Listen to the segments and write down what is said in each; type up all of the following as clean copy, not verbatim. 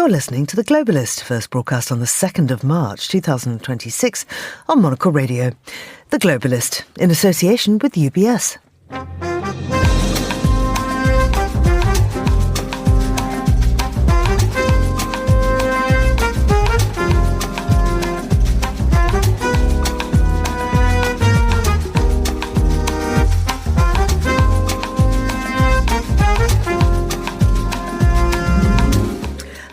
You're listening to The Globalist, first broadcast on the 2nd of March 2026 on Monocle Radio. The Globalist, in association with UBS.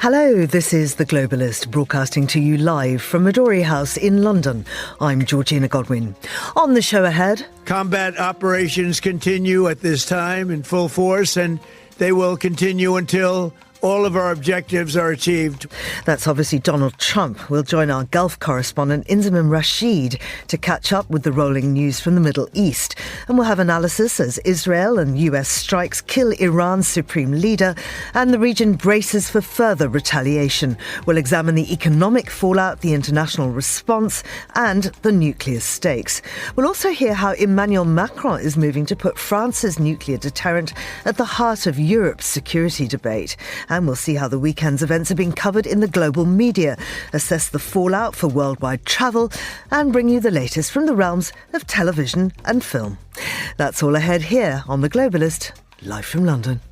Hello, this is The Globalist, broadcasting to you live from Midori House in London. I'm Georgina Godwin. On the show ahead... Combat operations continue at this time in full force, and they will continue until all of our objectives are achieved. That's obviously Donald Trump. We'll join our Gulf correspondent Inzamam Rashid to catch up with the rolling news from the Middle East. And we'll have analysis as Israel and US strikes kill Iran's Supreme Leader and the region braces for further retaliation. We'll examine the economic fallout, the international response and the nuclear stakes. We'll also hear how Emmanuel Macron is moving to put France's nuclear deterrent at the heart of Europe's security debate. And we'll see how the weekend's events are being covered in the global media, assess the fallout for worldwide travel, and bring you the latest from the realms of television and film. That's all ahead here on The Globalist, live from London.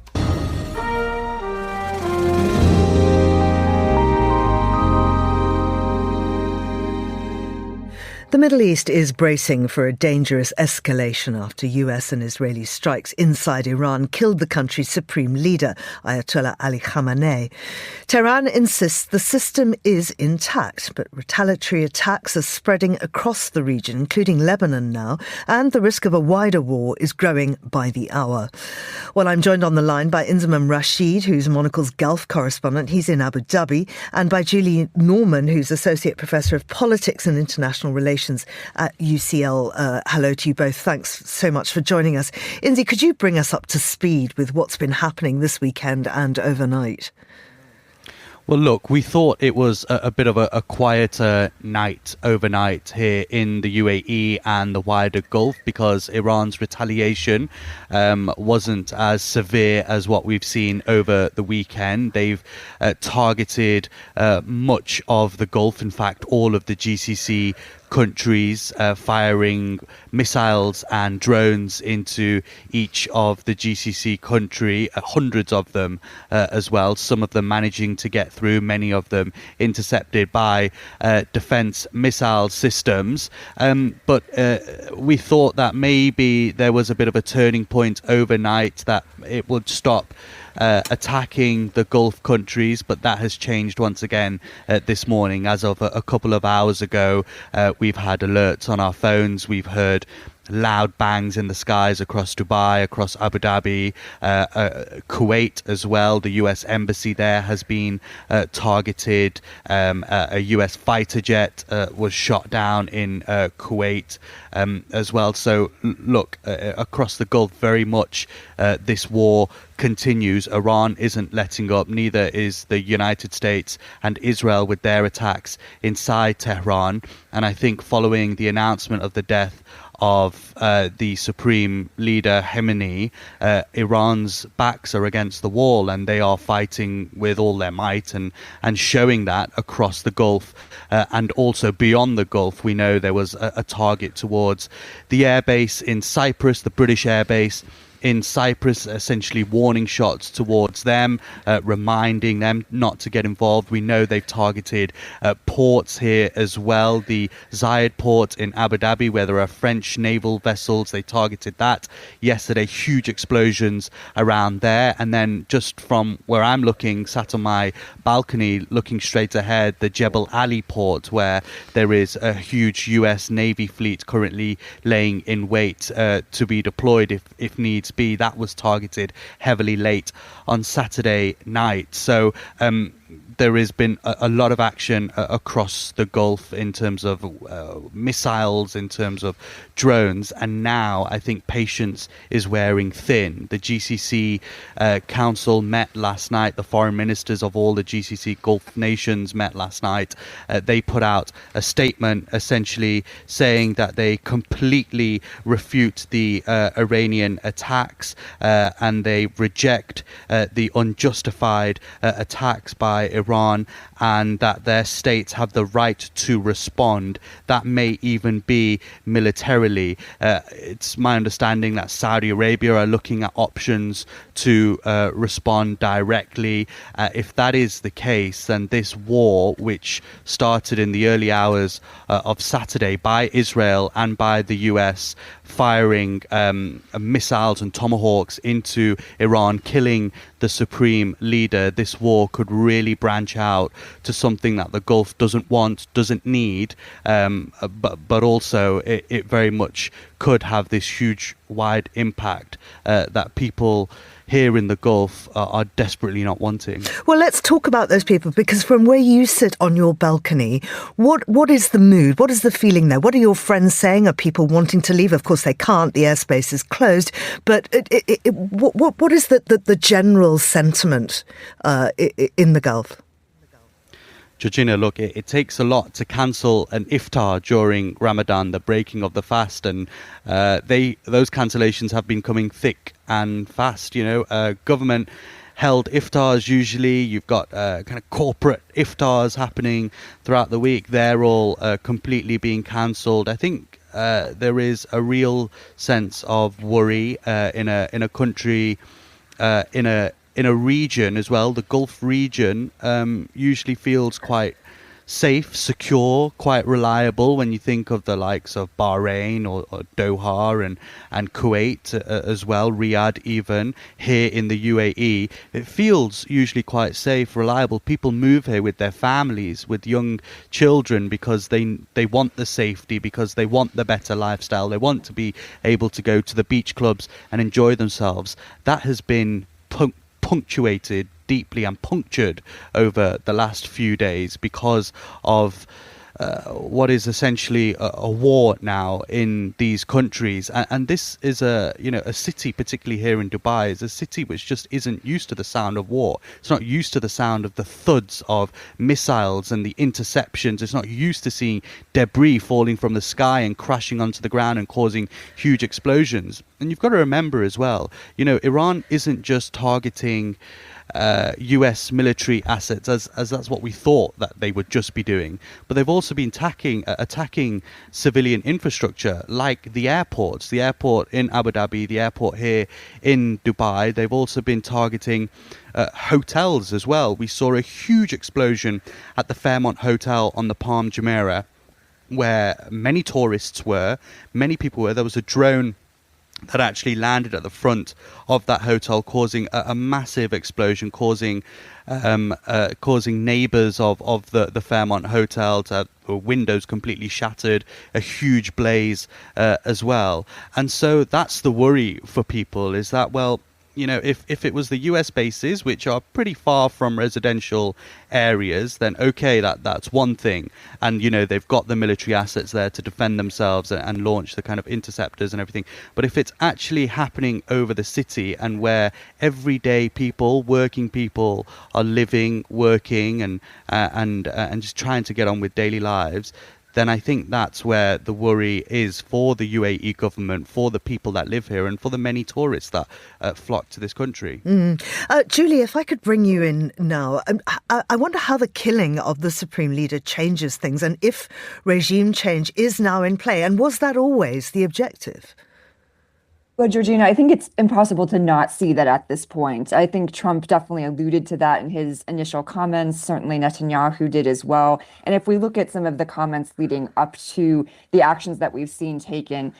The Middle East is bracing for a dangerous escalation after US and Israeli strikes inside Iran killed the country's supreme leader, Ayatollah Ali Khamenei. Tehran insists the system is intact, but retaliatory attacks are spreading across the region, including Lebanon now, and the risk of a wider war is growing by the hour. Well, I'm joined on the line by Inzamam Rashid, who's Monocle's Gulf correspondent. He's in Abu Dhabi, and by Julie Norman, who's Associate Professor of Politics and International Relations at UCL. Hello to you both. Thanks so much for joining us. Inzi, could you bring us up to speed with what's been happening this weekend and overnight? Well, look, we thought it was a bit of a quieter night overnight here in the UAE and the wider Gulf because Iran's retaliation wasn't as severe as what we've seen over the weekend. They've targeted much of the Gulf, in fact, all of the GCC countries, firing missiles and drones into each of the GCC country, hundreds of them as well, some of them managing to get through, many of them intercepted by defense missile systems. But we thought that maybe there was a bit of a turning point overnight, that it would stop attacking the Gulf countries, but that has changed once again this morning. As of a couple of hours ago, we've had alerts on our phones, we've heard loud bangs in the skies across Dubai, across Abu Dhabi, Kuwait as well. The US embassy there has been targeted. A US fighter jet was shot down in Kuwait as well. So look, across the Gulf, very much this war continues. Iran isn't letting up, neither is the United States and Israel with their attacks inside Tehran. And I think following the announcement of the death of the Supreme Leader Khamenei, Iran's backs are against the wall and they are fighting with all their might and showing that across the Gulf and also beyond the Gulf. We know there was a target towards the airbase in Cyprus, the British airbase in Cyprus, essentially warning shots towards them, reminding them not to get involved. We know they've targeted ports here as well. The Zayed port in Abu Dhabi, where there are French naval vessels, they targeted that yesterday. Huge explosions around there. And then just from where I'm looking, sat on my balcony looking straight ahead, the Jebel Ali port, where there is a huge US Navy fleet currently laying in wait to be deployed if needs be. That was targeted heavily late on Saturday night. So there has been a lot of action across the Gulf in terms of missiles, in terms of drones, and now I think patience is wearing thin. The GCC Council met last night. The foreign ministers of all the GCC Gulf nations met last night. They put out a statement essentially saying that they completely refute the Iranian attacks and they reject the unjustified attacks by by Iran, and that their states have the right to respond. That may even be militarily. It's my understanding that Saudi Arabia are looking at options to respond directly. If that is the case, then this war, which started in the early hours of Saturday by Israel and by the US, firing missiles and tomahawks into Iran, killing the Supreme Leader, this war could really branch out to something that the Gulf doesn't want, doesn't need, but also it very much could have this huge, wide impact that people here in the Gulf are desperately not wanting. Well, let's talk about those people, because from where you sit on your balcony, what is the mood? What is the feeling there? What are your friends saying? Are people wanting to leave? Of course, they can't. The airspace is closed. But what is the general sentiment in the Gulf? Georgina, look, it takes a lot to cancel an iftar during Ramadan, the breaking of the fast, and those cancellations have been coming thick and fast. Government held iftars usually. You've got kind of corporate iftars happening throughout the week. They're all completely being cancelled. I think there is a real sense of worry in a country, in a region as well. The Gulf region usually feels quite safe, secure, quite reliable when you think of the likes of Bahrain or Doha and Kuwait as well, Riyadh even. Here in the UAE, it feels usually quite safe, reliable. People move here with their families, with young children, because they want the safety, because they want the better lifestyle. They want to be able to go to the beach clubs and enjoy themselves. That has been punctuated deeply and punctured over the last few days because of what is essentially a war now in these countries, and this is a city, particularly here in Dubai, is a city which just isn't used to the sound of war. It's not used to the sound of the thuds of missiles and the interceptions. It's not used to seeing debris falling from the sky and crashing onto the ground and causing huge explosions. And you've got to remember as well, Iran isn't just targeting US military assets as that's what we thought that they would just be doing, but they've also been attacking civilian infrastructure like the airports, the airport in Abu Dhabi, the airport here in Dubai. They've also been targeting hotels as well. We saw a huge explosion at the Fairmont Hotel on the Palm Jumeirah, where many tourists were, many people were. There was a drone that actually landed at the front of that hotel, causing a massive explosion, causing neighbours of the Fairmont Hotel to have windows completely shattered, a huge blaze as well. And so that's the worry for people, is that, well, if it was the US bases, which are pretty far from residential areas, then okay, that's one thing. And, they've got the military assets there to defend themselves and launch the kind of interceptors and everything. But if it's actually happening over the city, and where everyday people, working people, are living, working and just trying to get on with daily lives, then I think that's where the worry is for the UAE government, for the people that live here, and for the many tourists that flock to this country. Julie, if I could bring you in now, I wonder how the killing of the Supreme Leader changes things, and if regime change is now in play, and was that always the objective? Well, Georgina, I think it's impossible to not see that at this point. I think Trump definitely alluded to that in his initial comments. Certainly Netanyahu did as well. And if we look at some of the comments leading up to the actions that we've seen taken,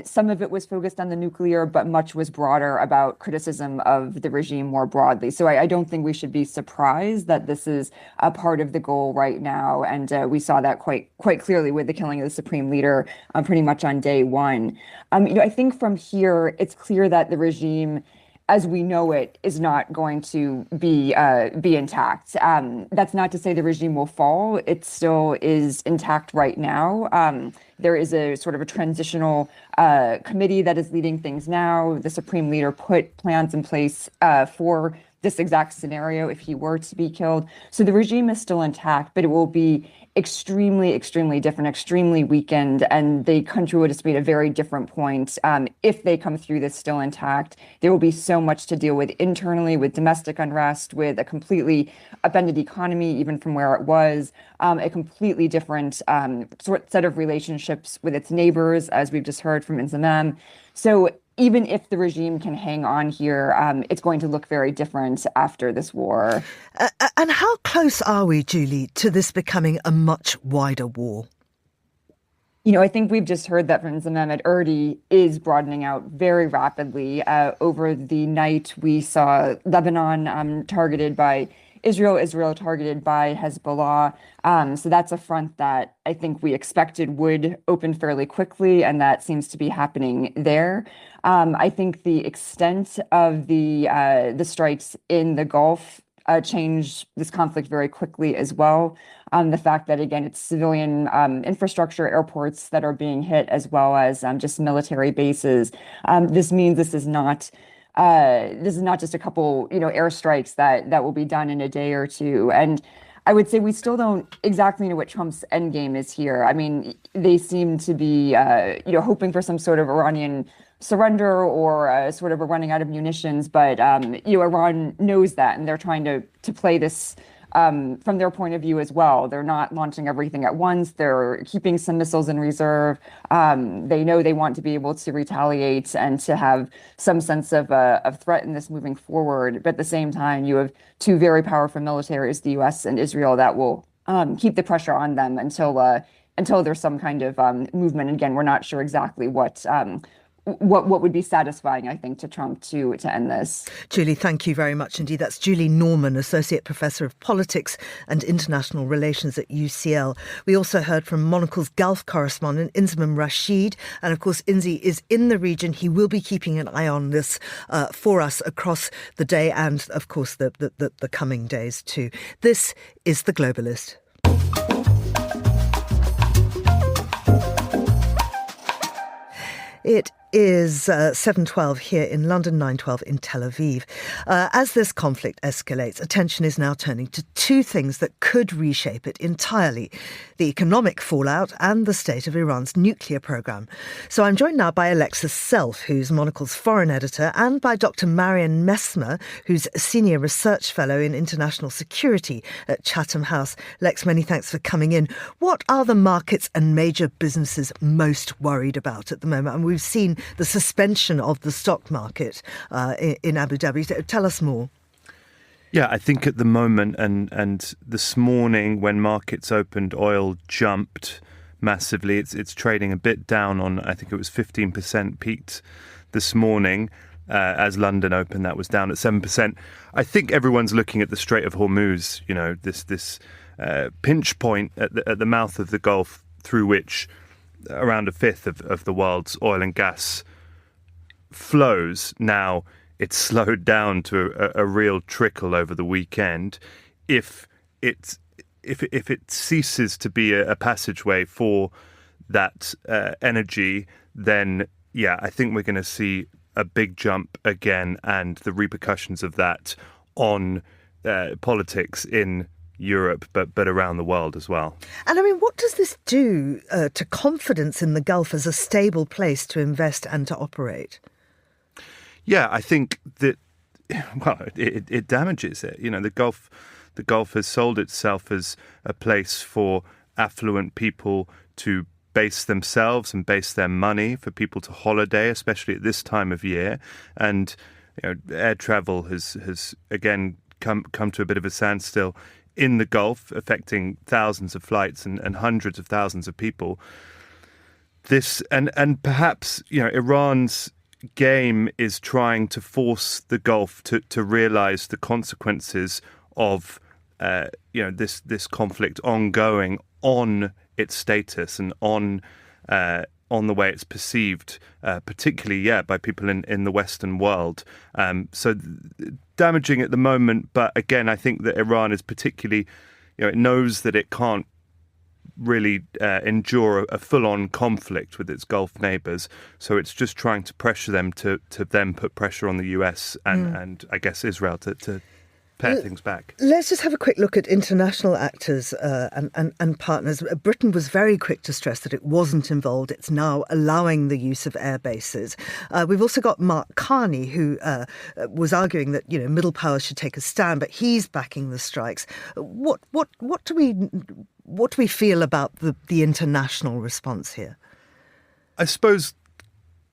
some of it was focused on the nuclear, but much was broader about criticism of the regime more broadly. So I don't think we should be surprised that this is a part of the goal right now. And we saw that quite clearly with the killing of the Supreme Leader pretty much on day one. I think from here, it's clear that the regime, as we know it, is not going to be intact. That's not to say the regime will fall. It still is intact right now. There is a sort of a transitional committee that is leading things now. The Supreme Leader put plans in place for this exact scenario if he were to be killed. So the regime is still intact, but it will be extremely, extremely different, extremely weakened, and the country will just be at a very different point. If they come through this still intact, there will be so much to deal with internally, with domestic unrest, with a completely upended economy, even from where it was, a completely different set of relationships with its neighbors, as we've just heard from Inzamam. So even if the regime can hang on here, it's going to look very different after this war. And how close are we, Julie, to this becoming a much wider war? I think we've just heard that from Inzamam, it already is broadening out very rapidly. Over the night, we saw Lebanon targeted by Israel targeted by Hezbollah. So that's a front that I think we expected would open fairly quickly, and that seems to be happening there. I think the extent of the strikes in the Gulf changed this conflict very quickly as well. The fact that, again, it's civilian infrastructure, airports that are being hit, as well as just military bases. This means this is not just a couple, airstrikes that will be done in a day or two. And I would say we still don't exactly know what Trump's endgame is here. I mean, they seem to be, hoping for some sort of Iranian surrender or sort of a running out of munitions. But, Iran knows that, and they're trying to play this from their point of view as well. They're not launching everything at once. They're keeping some missiles in reserve. They know they want to be able to retaliate and to have some sense of threat in this moving forward. But at the same time, you have two very powerful militaries, the U.S. and Israel, that will keep the pressure on them until there's some kind of movement. Again, we're not sure exactly what would be satisfying, I think, to Trump to end this. Julie, thank you very much indeed. That's Julie Norman, Associate Professor of Politics and International Relations at UCL. We also heard from Monocle's Gulf correspondent, Inzamam Rashid. And of course, Inzi is in the region. He will be keeping an eye on this for us across the day and, of course, the coming days too. This is The Globalist. It is 7:12 here in London, 9:12 in Tel Aviv. As this conflict escalates, attention is now turning to two things that could reshape it entirely: the economic fallout and the state of Iran's nuclear program. So I'm joined now by Alexis Self, who's Monocle's foreign editor, and by Dr. Marian Messmer, who's a senior research fellow in international security at Chatham House. Lex, many thanks for coming in. What are the markets and major businesses most worried about at the moment? And we've seen the suspension of the stock market in Abu Dhabi. Tell us more. Yeah, I think at the moment and this morning when markets opened, oil jumped massively. It's trading a bit down on, I think it was 15%, peaked this morning. As London opened, that was down at 7%. I think everyone's looking at the Strait of Hormuz, this pinch point at the mouth of the Gulf through which around a fifth of the world's oil and gas flows. Now, it's slowed down to a real trickle over the weekend. If it ceases to be a passageway for that energy, then yeah, I think we're going to see a big jump again, and the repercussions of that on politics in Europe, but around the world as well. And I mean, what does this do to confidence in the Gulf as a stable place to invest and to operate? Yeah, I think that, well, it damages it. The Gulf has sold itself as a place for affluent people to base themselves and base their money, for people to holiday, especially at this time of year. And air travel has again come to a bit of a standstill in the Gulf, affecting thousands of flights and hundreds of thousands of people. This and perhaps Iran's game is trying to force the Gulf to realize the consequences of this conflict ongoing on its status and on the way it's perceived, particularly by people in the Western world. So damaging at the moment, but again, I think that Iran is particularly, it knows that it can't really endure a full-on conflict with its Gulf neighbours. So it's just trying to pressure them to then put pressure on the US and I guess Israel to pare things back. Let's just have a quick look at international actors and partners. Britain was very quick to stress that it wasn't involved. It's now allowing the use of air bases. We've also got Mark Carney, who was arguing that middle powers should take a stand, but he's backing the strikes. What do we feel about the international response here? I suppose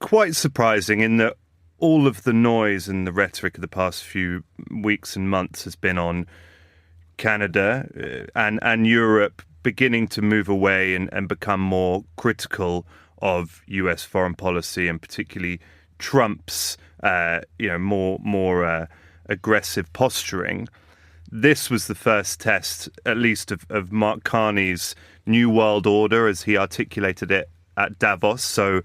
quite surprising in that all of the noise and the rhetoric of the past few weeks and months has been on Canada and Europe beginning to move away and become more critical of US foreign policy, and particularly Trump's more aggressive posturing. This was the first test, at least, of Mark Carney's New World Order, as he articulated it at Davos so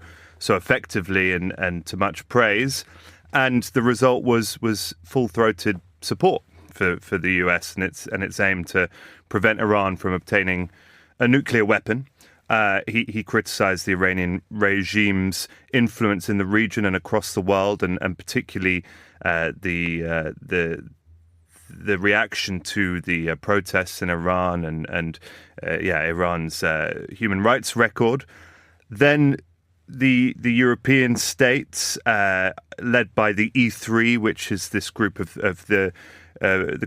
effectively and to much praise. And the result was full-throated support for the US and its aim to prevent Iran from obtaining a nuclear weapon. He criticized the Iranian regime's influence in the region and across the world, and particularly the reaction to the protests in Iran and Iran's human rights record. Then the European states, led by the E3, which is this group of the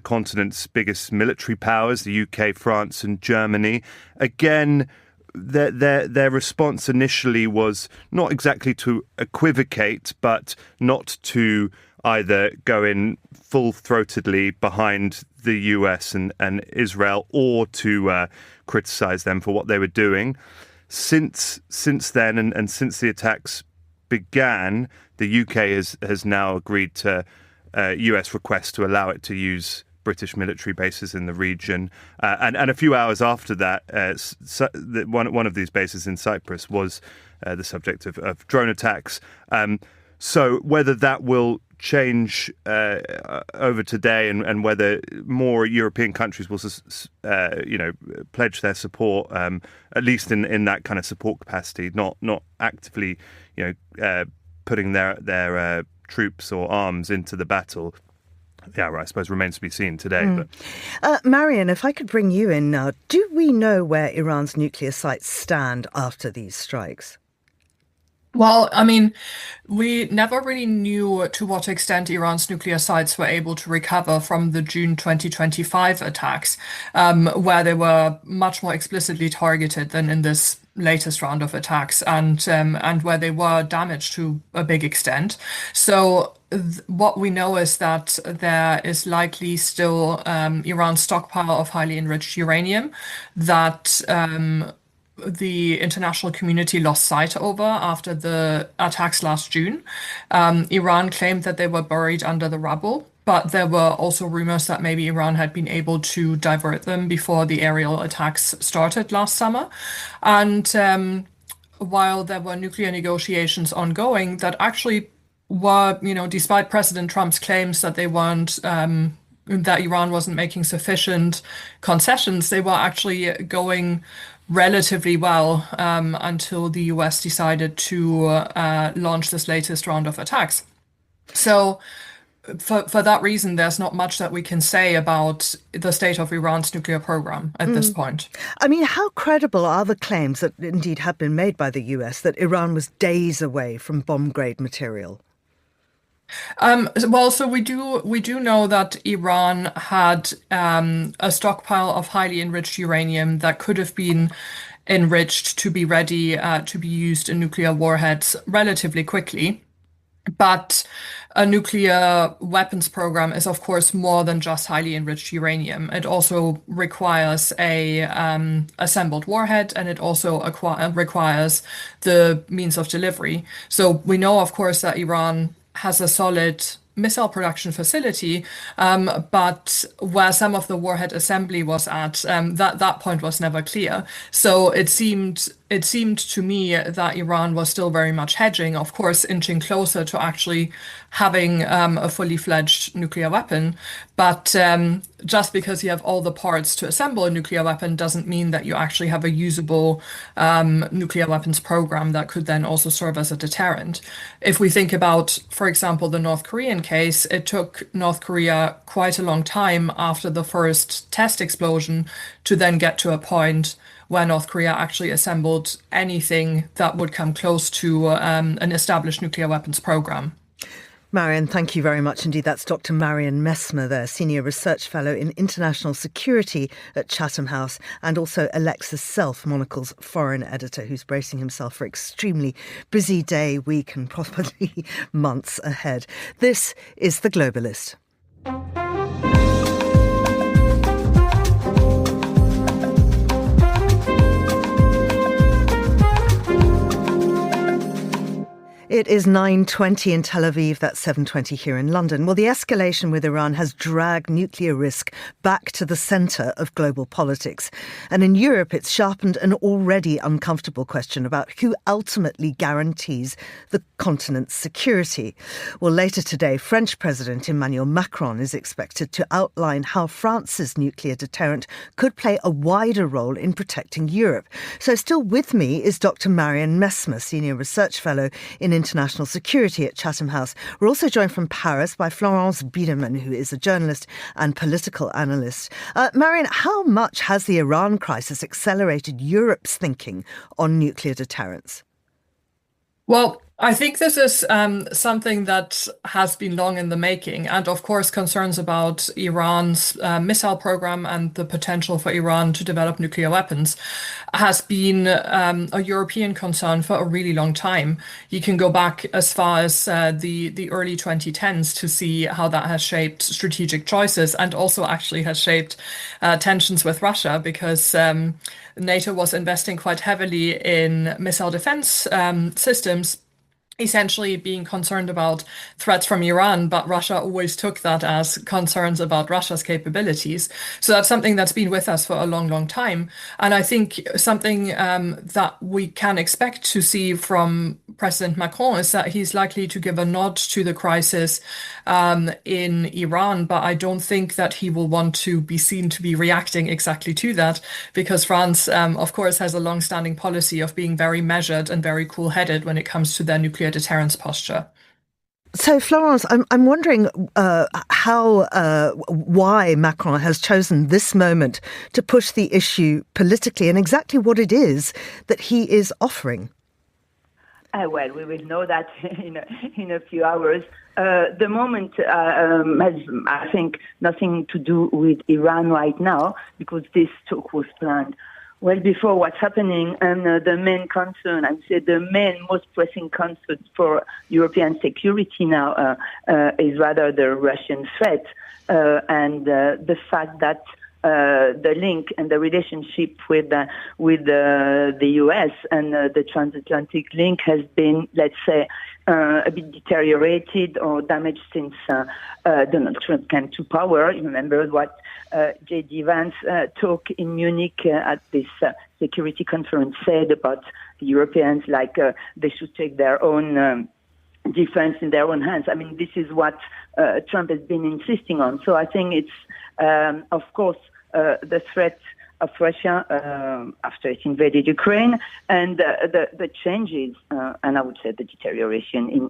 continent's biggest military powers, the UK, France, and Germany, again, their response initially was not exactly to equivocate, but not to either go in full-throatedly behind the US and Israel, or to criticize them for what they were doing. Since then, and since the attacks began, the UK has now agreed to US requests to allow it to use British military bases in the region. And a few hours after that, one of these bases in Cyprus was the subject of drone attacks. So whether that will change over today, and whether more European countries will, pledge their support, at least in that kind of support capacity, not actively, putting their troops or arms into the battle. Yeah, right, I suppose remains to be seen today. But Marion, if I could bring you in now, do we know where Iran's nuclear sites stand after these strikes? Well, I mean, we never really knew to what extent Iran's nuclear sites were able to recover from the June 2025 attacks, where they were much more explicitly targeted than in this latest round of attacks, and where they were damaged to a big extent. So what we know is that there is likely still Iran's stockpile of highly enriched uranium that the international community lost sight over after the attacks last June. Iran claimed that they were buried under the rubble, but there were also rumors that maybe Iran had been able to divert them before the aerial attacks started last summer. And while there were nuclear negotiations ongoing that actually were, despite President Trump's claims that they weren't, that Iran wasn't making sufficient concessions, they were actually going relatively well until the US decided to launch this latest round of attacks. So for that reason, there's not much that we can say about the state of Iran's nuclear program at this point. I mean, how credible are the claims that indeed have been made by the US that Iran was days away from bomb-grade material? So we do know that Iran had a stockpile of highly enriched uranium that could have been enriched to be ready to be used in nuclear warheads relatively quickly. But a nuclear weapons program is, of course, more than just highly enriched uranium. It also requires a assembled warhead, and it also requires the means of delivery. So we know, of course, that Iran has a solid missile production facility, but where some of the warhead assembly was at, that point was never clear. So it seemed to me that Iran was still very much hedging, of course, inching closer to actually having a fully fledged nuclear weapon. But just because you have all the parts to assemble a nuclear weapon doesn't mean that you actually have a usable nuclear weapons program that could then also serve as a deterrent. If we think about, for example, the North Korean case, it took North Korea quite a long time after the first test explosion to then get to a point where North Korea actually assembled anything that would come close to an established nuclear weapons program. Marion, thank you very much indeed. That's Dr. Marion Messmer there, Senior Research Fellow in International Security at Chatham House, and also Alexis Self, Monocle's foreign editor, who's bracing himself for extremely busy day, week and probably months ahead. This is The Globalist. It is 9:20 in Tel Aviv, that's 7:20 here in London. Well, the escalation with Iran has dragged nuclear risk back to the centre of global politics. And in Europe, it's sharpened an already uncomfortable question about who ultimately guarantees the continent's security. Well, later today, French President Emmanuel Macron is expected to outline how France's nuclear deterrent could play a wider role in protecting Europe. So still with me is Dr. Marion Messmer, Senior Research Fellow in International Security at Chatham House. We're also joined from Paris by Florence Biedermann, who is a journalist and political analyst. Marion, how much has the Iran crisis accelerated Europe's thinking on nuclear deterrence? Well, I think this is something that has been long in the making. And of course, concerns about Iran's missile program and the potential for Iran to develop nuclear weapons has been a European concern for a really long time. You can go back as far as the early 2010s to see how that has shaped strategic choices and also actually has shaped tensions with Russia, because NATO was investing quite heavily in missile defense systems, essentially being concerned about threats from Iran, but Russia always took that as concerns about Russia's capabilities. So that's something that's been with us for a long, long time. And I think something that we can expect to see from President Macron is that he's likely to give a nod to the crisis in Iran, but I don't think that he will want to be seen to be reacting exactly to that, because France, of course, has a long-standing policy of being very measured and very cool-headed when it comes to their nuclear deterrence posture. So, Florence, I'm wondering why Macron has chosen this moment to push the issue politically and exactly what it is that he is offering. Well, we will know that in a few hours. The moment has, I think, nothing to do with Iran right now, because this talk was planned well before what's happening. And the main concern, I would say the main most pressing concern for European security now is rather the Russian threat and the fact that the link and the relationship with the US and the transatlantic link has been, let's say, a bit deteriorated or damaged since Donald Trump came to power. You remember what J.D. Vance talk in Munich at this security conference said about the Europeans, like they should take their own defense in their own hands. I mean, this is what Trump has been insisting on. So I think it's, of course, the threat of Russia after it invaded Ukraine, and the changes, and I would say the deterioration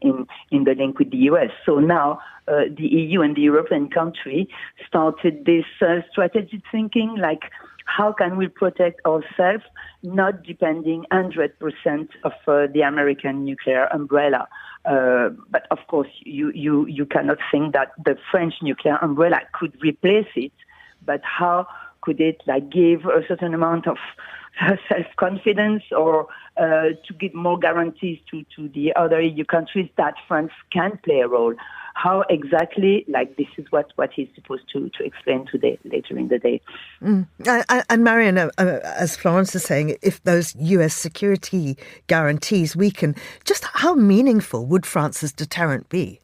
in the link with the US. So now the EU and the European country started this strategic thinking, like how can we protect ourselves, not depending 100% of the American nuclear umbrella. But of course, you cannot think that the French nuclear umbrella could replace it, but how could it give a certain amount of self-confidence or to give more guarantees to the other EU countries that France can play a role? How exactly, this is what he's supposed to explain today, later in the day. And Marion, as Florence is saying, if those US security guarantees weaken, just how meaningful would France's deterrent be?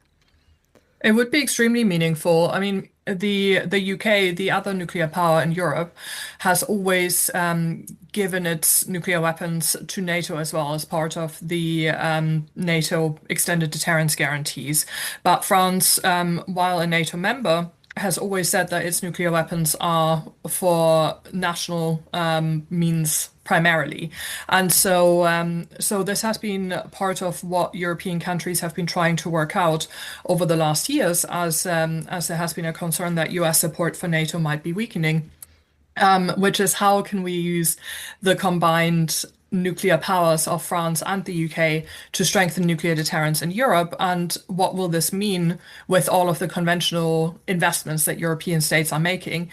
It would be extremely meaningful. I mean, the UK, the other nuclear power in Europe, has always given its nuclear weapons to NATO as well as part of the NATO extended deterrence guarantees. But France, while a NATO member, has always said that its nuclear weapons are for national means primarily. And so this has been part of what European countries have been trying to work out over the last years, as there has been a concern that US support for NATO might be weakening, which is how can we use the combined nuclear powers of France and the UK to strengthen nuclear deterrence in Europe, and what will this mean with all of the conventional investments that European states are making?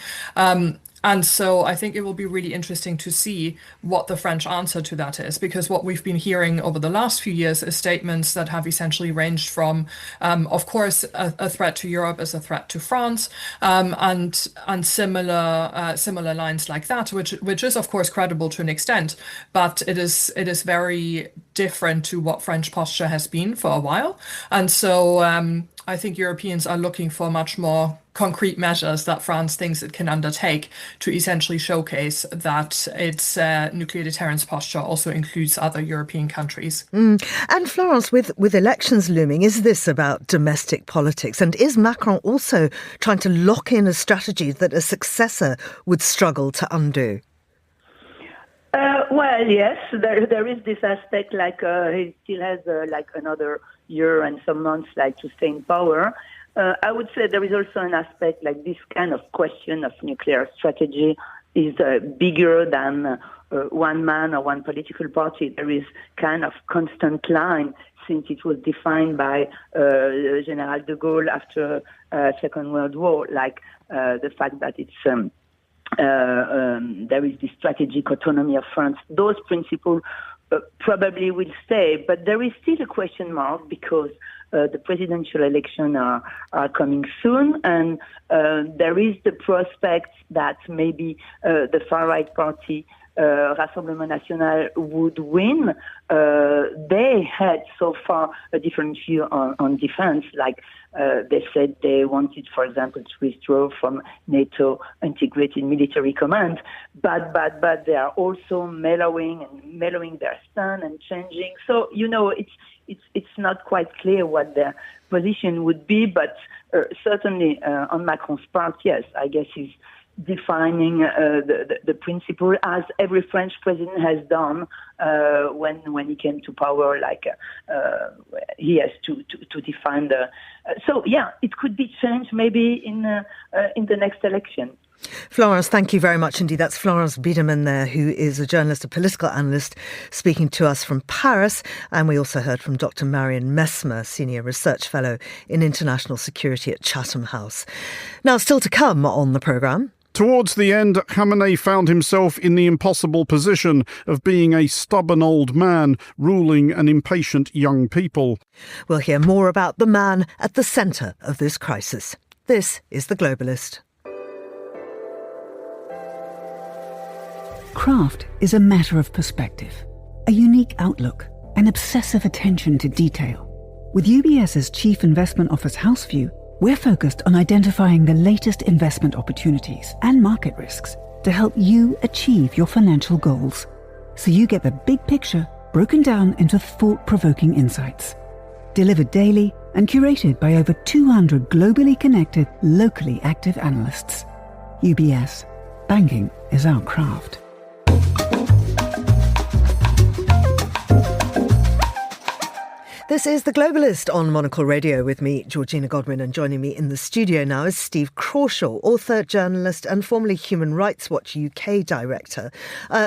And so I think it will be really interesting to see what the French answer to that is, because what we've been hearing over the last few years is statements that have essentially ranged from, of course, a threat to Europe is a threat to France, and similar lines like that, which is of course credible to an extent, but it is very different to what French posture has been for a while. And so I think Europeans are looking for much more concrete measures that France thinks it can undertake to essentially showcase that its nuclear deterrence posture also includes other European countries. And Florence, with elections looming, is this about domestic politics? And is Macron also trying to lock in a strategy that a successor would struggle to undo? Well, yes, there is this aspect, like he still has like another year and some months like to stay in power. I would say there is also an aspect like this kind of question of nuclear strategy is bigger than one man or one political party. There is kind of constant line since it was defined by General de Gaulle after Second World War, like the fact that it's there is this strategic autonomy of France. Those principles probably will stay, but there is still a question mark because the presidential elections are coming soon, and there is the prospect that maybe the far-right party, Rassemblement National, would win. They had so far a different view on defense, like they said they wanted, for example, to withdraw from NATO integrated military command, but they are also mellowing their stand and changing. So, it's not quite clear what their position would be, but certainly on Macron's part, yes, I guess he's defining the principle as every French president has done when he came to power. Like he has to define the. So yeah, it could be changed maybe in the next election. Florence, thank you very much indeed. That's Florence Biedermann there, who is a journalist, a political analyst, speaking to us from Paris. And we also heard from Dr. Marion Messmer, Senior Research Fellow in International Security at Chatham House. Now, still to come on the programme. Towards the end, Khamenei found himself in the impossible position of being a stubborn old man ruling an impatient young people. We'll hear more about the man at the centre of this crisis. This is The Globalist. Craft is a matter of perspective, a unique outlook, and obsessive attention to detail. With UBS's Chief Investment Office Houseview, we're focused on identifying the latest investment opportunities and market risks to help you achieve your financial goals, so you get the big picture broken down into thought-provoking insights. Delivered daily and curated by over 200 globally connected, locally active analysts. UBS. Banking is our craft. This is The Globalist on Monocle Radio with me, Georgina Godwin, and joining me in the studio now is Steve Crawshaw, author, journalist and formerly Human Rights Watch UK director.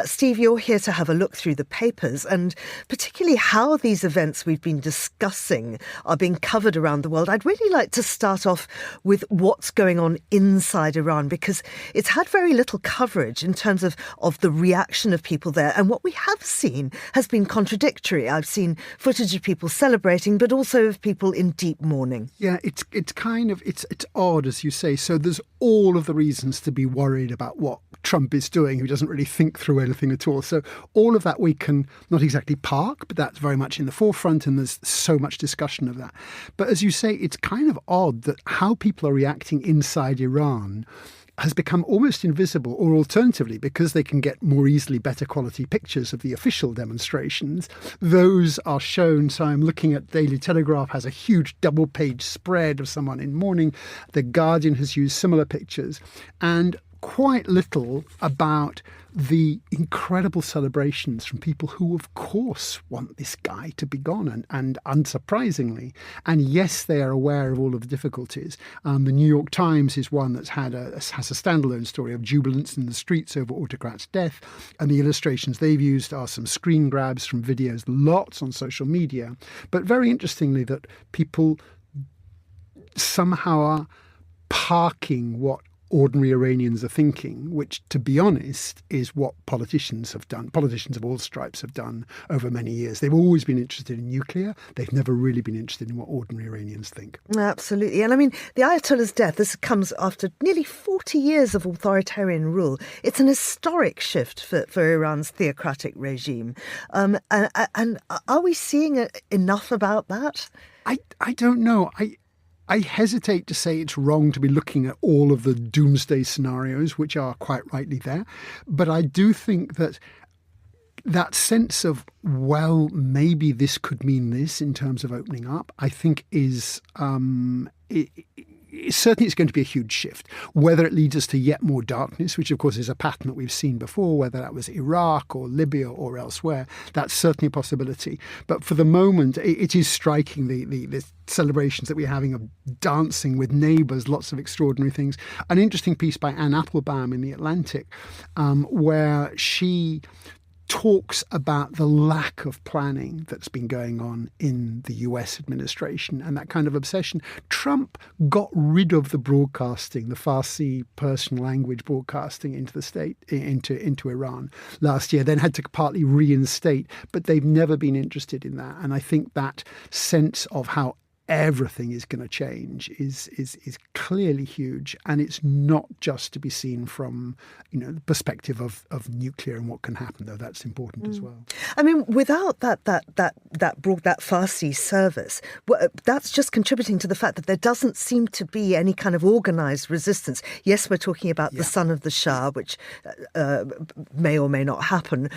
Steve, you're here to have a look through the papers and particularly how these events we've been discussing are being covered around the world. I'd really like to start off with what's going on inside Iran, because it's had very little coverage in terms of the reaction of people there. And what we have seen has been contradictory. I've seen footage of people celebrating celebrating, but also of people in deep mourning. Yeah, it's odd, as you say. So there's all of the reasons to be worried about what Trump is doing, who doesn't really think through anything at all. So all of that we can not exactly park, but that's very much in the forefront, and there's so much discussion of that. But as you say, it's kind of odd that how people are reacting inside Iran has become almost invisible, or alternatively, because they can get more easily better quality pictures of the official demonstrations, those are shown. So I'm looking at Daily Telegraph has a huge double-page spread of someone in mourning. The Guardian has used similar pictures, and quite little about the incredible celebrations from people who, of course, want this guy to be gone, and unsurprisingly. And yes, they are aware of all of the difficulties. The New York Times is one that's has a standalone story of jubilance in the streets over autocrat's death, and the illustrations they've used are some screen grabs from videos, lots on social media. But very interestingly, that people somehow are parking what ordinary Iranians are thinking, which, to be honest, is what politicians have done. Politicians of all stripes have done over many years. They've always been interested in nuclear. They've never really been interested in what ordinary Iranians think. Absolutely. And I mean, the Ayatollah's death, this comes after nearly 40 years of authoritarian rule. It's an historic shift for Iran's theocratic regime. And are we seeing enough about that? I don't know. I hesitate to say it's wrong to be looking at all of the doomsday scenarios, which are quite rightly there. But I do think that sense of, well, maybe this could mean this in terms of opening up, I think is certainly it's going to be a huge shift. Whether it leads us to yet more darkness, which of course is a pattern that we've seen before, whether that was Iraq or Libya or elsewhere, that's certainly a possibility. But for the moment, it is striking the celebrations that we're having of dancing with neighbours, lots of extraordinary things. An interesting piece by Anne Applebaum in The Atlantic, where she talks about the lack of planning that's been going on in the US administration and that kind of obsession. Trump got rid of the broadcasting, the Farsi Persian language broadcasting into the state, into Iran last year, then had to partly reinstate, but they've never been interested in that. And I think that sense of how everything is going to change is clearly huge, and it's not just to be seen from the perspective of nuclear and what can happen, though that's important as well. I mean, without that Farsi service, that's just contributing to the fact that there doesn't seem to be any kind of organised resistance. Yes, we're talking about the son of the Shah, which may or may not happen,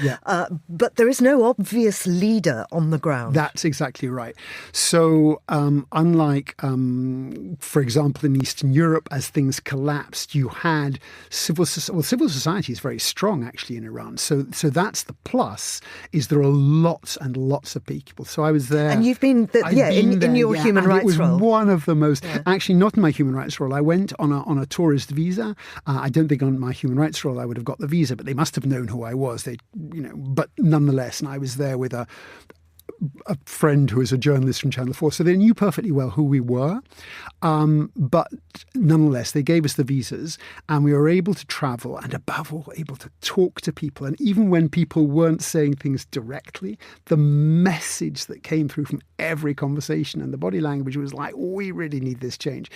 but there is no obvious leader on the ground. That's exactly right. So unlike, for example, in Eastern Europe, as things collapsed, you had civil society is very strong actually in Iran. So that's the plus, is there are lots and lots of people. So I was there. And you've been in your human rights role. It was one of the most, actually not in my human rights role. I went on a tourist visa. I don't think on my human rights role I would have got the visa, but they must have known who I was. But nonetheless, and I was there with a friend who is a journalist from Channel 4, so they knew perfectly well who we were. But nonetheless, they gave us the visas and we were able to travel and above all able to talk to people. And even when people weren't saying things directly, the message that came through from every conversation and the body language was like, we really need this change.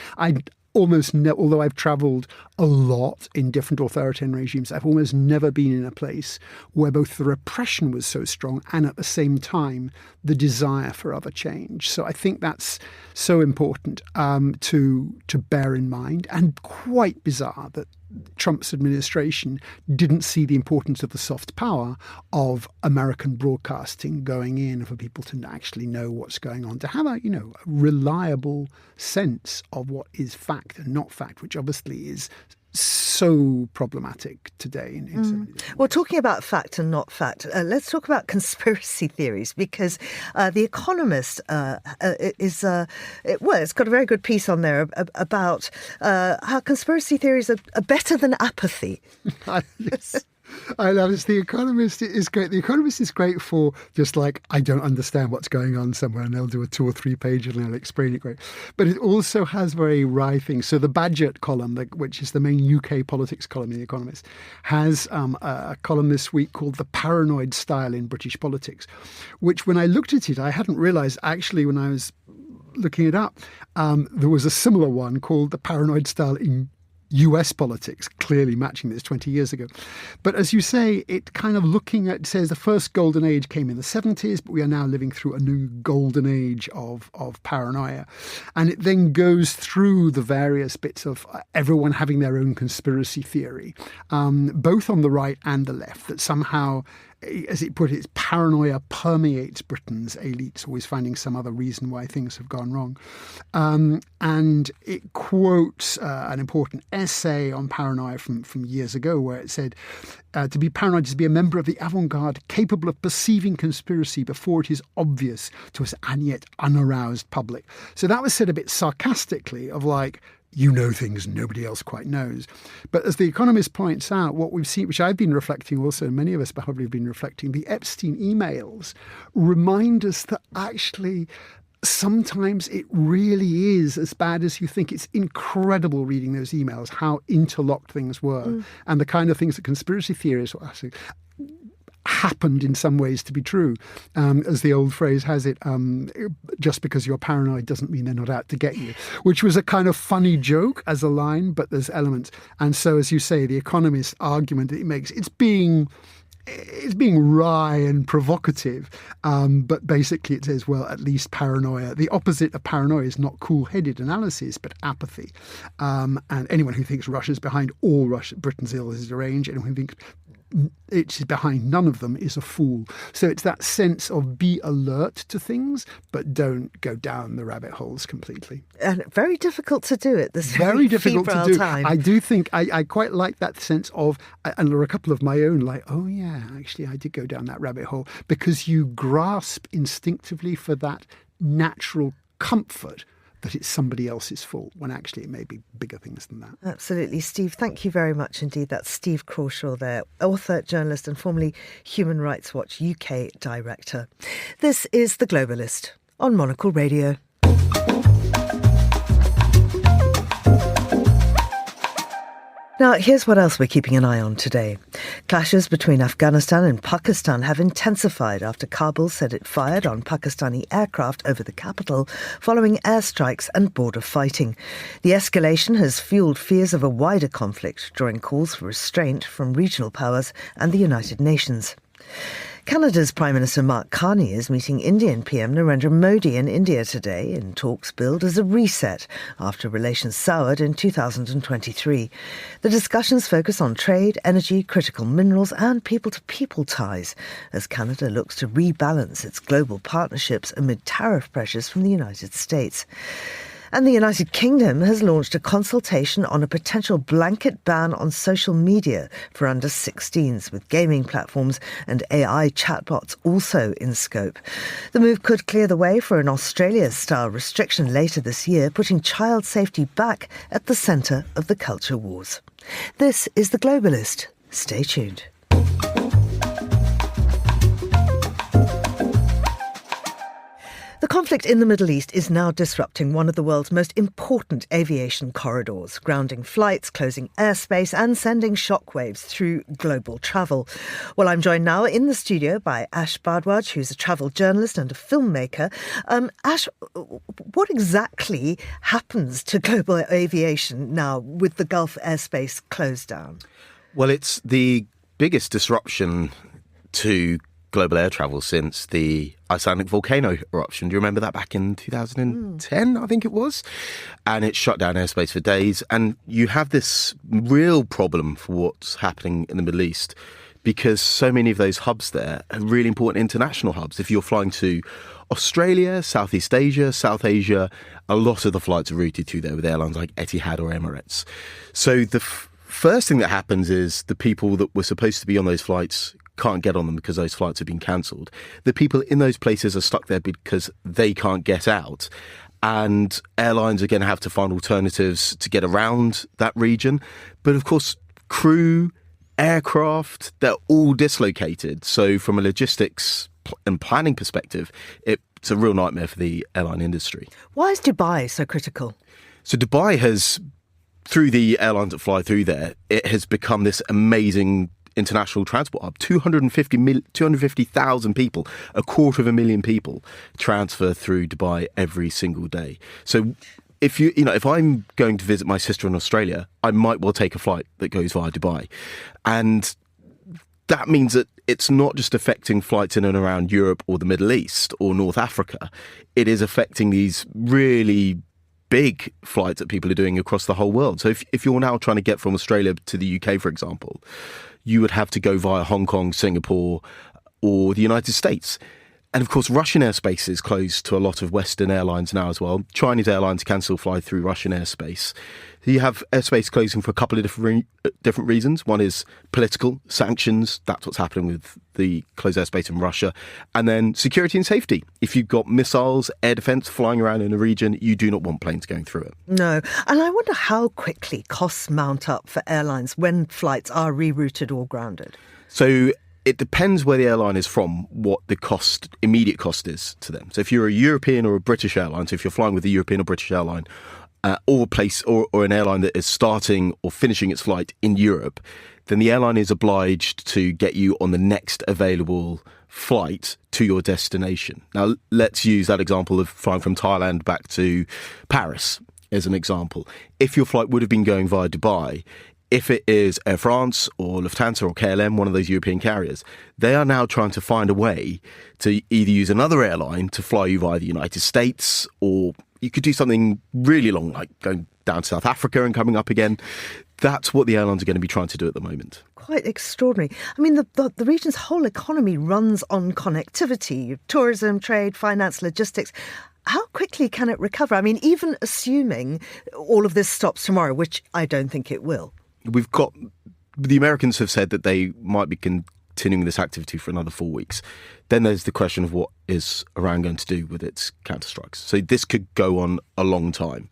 Although I've travelled a lot in different authoritarian regimes, I've almost never been in a place where both the repression was so strong and at the same time the desire for other change. So I think that's so important to bear in mind, and quite bizarre that Trump's administration didn't see the importance of the soft power of American broadcasting going in for people to actually know what's going on, to have a reliable sense of what is fact and not fact, which obviously is so problematic today in so many different Well, talking about fact and not fact, let's talk about conspiracy theories, because The Economist it's got a very good piece on there about how conspiracy theories are better than apathy. Yes. I love this. The Economist is great. The Economist is great for just like, I don't understand what's going on somewhere, and they'll do a 2 or 3 page and they'll explain it great. But it also has very wry things. So the Badgett column, which is the main UK politics column in The Economist, has a column this week called The Paranoid Style in British Politics, which when I looked at it, I hadn't realised actually when I was looking it up, there was a similar one called The Paranoid Style in US politics, clearly matching this 20 years ago. But as you say, it kind of says the first golden age came in the 70s, but we are now living through a new golden age of paranoia. And it then goes through the various bits of everyone having their own conspiracy theory, both on the right and the left, that somehow, as it put it, paranoia permeates Britain's elites, always finding some other reason why things have gone wrong. And it quotes an important essay on paranoia from years ago, where it said, to be paranoid is to be a member of the avant-garde capable of perceiving conspiracy before it is obvious to us and yet unaroused public. So that was said a bit sarcastically, of like, you know things nobody else quite knows. But as The Economist points out, what we've seen, which I've been reflecting also, many of us probably have been reflecting, the Epstein emails remind us that actually sometimes it really is as bad as you think. It's incredible reading those emails, how interlocked things were, and the kind of things that conspiracy theorists were actually happened in some ways to be true. As the old phrase has it, just because you're paranoid doesn't mean they're not out to get you, which was a kind of funny joke as a line, but there's elements. And so, as you say, the Economist argument that it makes, it's being wry and provocative, but basically it says, well, at least paranoia, the opposite of paranoia is not cool-headed analysis, but apathy. And anyone who thinks Russia's behind all Britain's ills is deranged. Anyone who thinks it's behind none of them is a fool. So it's that sense of be alert to things, but don't go down the rabbit holes completely. And very difficult to do at this very difficult to do. Time. I do think I quite like that sense of, and there are a couple of my own, like, oh yeah, actually I did go down that rabbit hole, because you grasp instinctively for that natural comfort that it's somebody else's fault, when actually it may be bigger things than that. Absolutely. Steve, thank you very much indeed. That's Steve Crawshaw there, author, journalist and formerly Human Rights Watch UK director. This is The Globalist on Monocle Radio. Now, here's what else we're keeping an eye on today. Clashes between Afghanistan and Pakistan have intensified after Kabul said it fired on Pakistani aircraft over the capital following airstrikes and border fighting. The escalation has fueled fears of a wider conflict, drawing calls for restraint from regional powers and the United Nations. Canada's Prime Minister Mark Carney is meeting Indian PM Narendra Modi in India today in talks billed as a reset after relations soured in 2023. The discussions focus on trade, energy, critical minerals and people-to-people ties as Canada looks to rebalance its global partnerships amid tariff pressures from the United States. And the United Kingdom has launched a consultation on a potential blanket ban on social media for under 16s, with gaming platforms and AI chatbots also in scope. The move could clear the way for an Australia-style restriction later this year, putting child safety back at the centre of the culture wars. This is The Globalist. Stay tuned. The conflict in the Middle East is now disrupting one of the world's most important aviation corridors, grounding flights, closing airspace and sending shockwaves through global travel. Well, I'm joined now in the studio by Ash Bhardwaj, who's a travel journalist and a filmmaker. Ash, what exactly happens to global aviation now with the Gulf airspace closed down? Well, it's the biggest disruption to global air travel since the Icelandic volcano eruption. Do you remember that back in 2010, I think it was? And it shut down airspace for days. And you have this real problem for what's happening in the Middle East, because so many of those hubs there are really important international hubs. If you're flying to Australia, Southeast Asia, South Asia, a lot of the flights are routed through there with airlines like Etihad or Emirates. So the first thing that happens is the people that were supposed to be on those flights can't get on them because those flights have been cancelled. The people in those places are stuck there because they can't get out. And airlines are going to have to find alternatives to get around that region. But of course, crew, aircraft, they're all dislocated. So from a logistics and planning perspective, it's a real nightmare for the airline industry. Why is Dubai so critical? So Dubai has, through the airlines that fly through there, it has become this amazing international transport hub. 250,000 people, 250,000 people transfer through Dubai every single day. So if I'm going to visit my sister in Australia, I might well take a flight that goes via Dubai. And that means that it's not just affecting flights in and around Europe or the Middle East or North Africa. It is affecting these really big flights that people are doing across the whole world. So if you're now trying to get from Australia to the UK, for example, you would have to go via Hong Kong, Singapore, or the United States. And of course, Russian airspace is closed to a lot of Western airlines now as well. Chinese airlines can still fly through Russian airspace. You have airspace closing for a couple of different reasons. One is political sanctions. That's what's happening with the closed airspace in Russia. And then security and safety. If you've got missiles, air defence flying around in a region, you do not want planes going through it. No. And I wonder how quickly costs mount up for airlines when flights are rerouted or grounded. So it depends where the airline is from, what the immediate cost is to them. So if you're a European or a British airline, so if you're flying with a European or British airline, or an airline that is starting or finishing its flight in Europe, then the airline is obliged to get you on the next available flight to your destination. Now, let's use that example of flying from Thailand back to Paris as an example. If your flight would have been going via Dubai, if it is Air France or Lufthansa or KLM, one of those European carriers, they are now trying to find a way to either use another airline to fly you via the United States, or you could do something really long, like going down to South Africa and coming up again. That's what the airlines are going to be trying to do at the moment. Quite extraordinary. I mean, the region's whole economy runs on connectivity, tourism, trade, finance, logistics. How quickly can it recover? I mean, even assuming all of this stops tomorrow, which I don't think it will. The Americans have said that they might be continuing this activity for another 4 weeks. Then there's the question of what is Iran going to do with its counterstrikes. So this could go on a long time.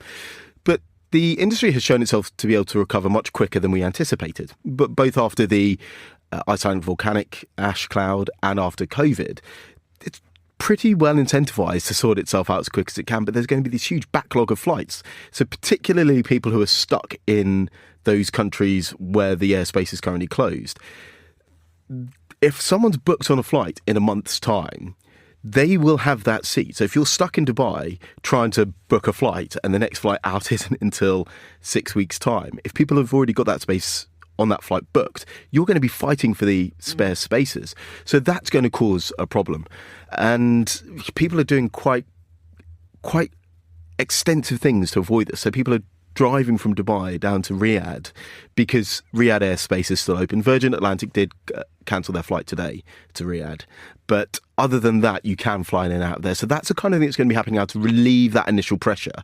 But the industry has shown itself to be able to recover much quicker than we anticipated. But both after the Icelandic volcanic ash cloud and after COVID, it's pretty well incentivized to sort itself out as quick as it can. But there's going to be this huge backlog of flights. So particularly people who are stuck in those countries where the airspace is currently closed. If someone's booked on a flight in a month's time, they will have that seat. So if you're stuck in Dubai trying to book a flight and the next flight out isn't until 6 weeks' time, if people have already got that space on that flight booked, you're going to be fighting for the spare spaces. So that's going to cause a problem. And people are doing quite extensive things to avoid this. So people are driving from Dubai down to Riyadh because Riyadh airspace is still open. Virgin Atlantic did cancel their flight today to Riyadh. But other than that, you can fly in and out of there. So that's the kind of thing that's going to be happening now to relieve that initial pressure.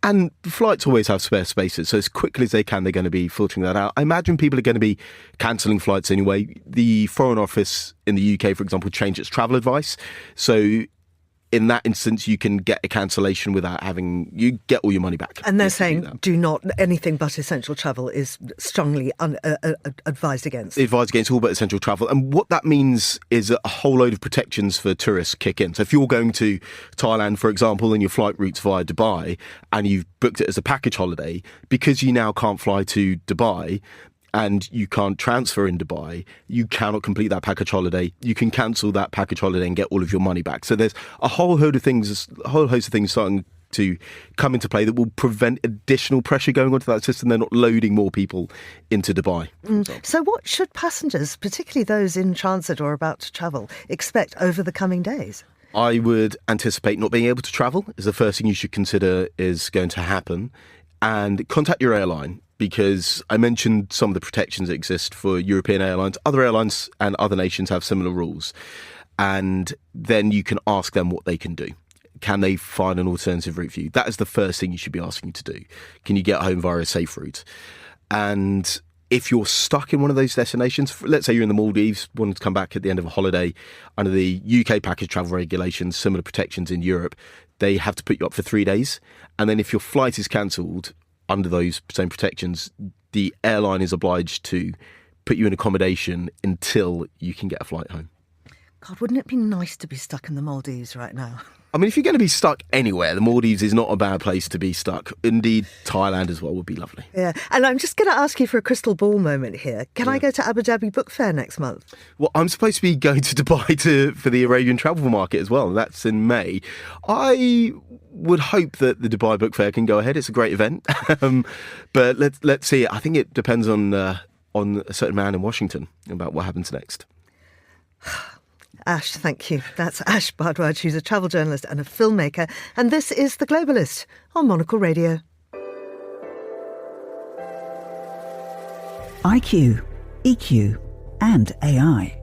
And flights always have spare spaces. So as quickly as they can, they're going to be filtering that out. I imagine people are going to be cancelling flights anyway. The Foreign Office in the UK, for example, changed its travel advice. So in that instance, you can get a cancellation without you get all your money back. And they're saying anything but essential travel is strongly advised against. Advised against all but essential travel. And what that means is that a whole load of protections for tourists kick in. So if you're going to Thailand, for example, and your flight route's via Dubai, and you've booked it as a package holiday, because you now can't fly to Dubai, and you can't transfer in Dubai, you cannot complete that package holiday. You can cancel that package holiday and get all of your money back. So there's a whole host of things starting to come into play that will prevent additional pressure going onto that system. They're not loading more people into Dubai. So what should passengers, particularly those in transit or about to travel, expect over the coming days? I would anticipate not being able to travel is the first thing you should consider is going to happen. And contact your airline, because I mentioned some of the protections that exist for European airlines. Other airlines and other nations have similar rules. And then you can ask them what they can do. Can they find an alternative route for you? That is the first thing you should be asking to do. Can you get home via a safe route? And if you're stuck in one of those destinations, let's say you're in the Maldives, wanting to come back at the end of a holiday, under the UK package travel regulations, similar protections in Europe, they have to put you up for 3 days. And then if your flight is cancelled under those same protections, the airline is obliged to put you in accommodation until you can get a flight home. God, wouldn't it be nice to be stuck in the Maldives right now? I mean, if you're going to be stuck anywhere, the Maldives is not a bad place to be stuck. Indeed, Thailand as well would be lovely. Yeah, and I'm just going to ask you for a crystal ball moment here. Can I go to Abu Dhabi Book Fair next month? Well, I'm supposed to be going to Dubai for the Arabian Travel Market as well. That's in May. I would hope that the Dubai Book Fair can go ahead. It's a great event. But let's see. I think it depends on a certain man in Washington about what happens next. Ash, thank you. That's Ash Bhardwaj, who's a travel journalist and a filmmaker. And this is The Globalist on Monocle Radio. IQ, EQ, and AI.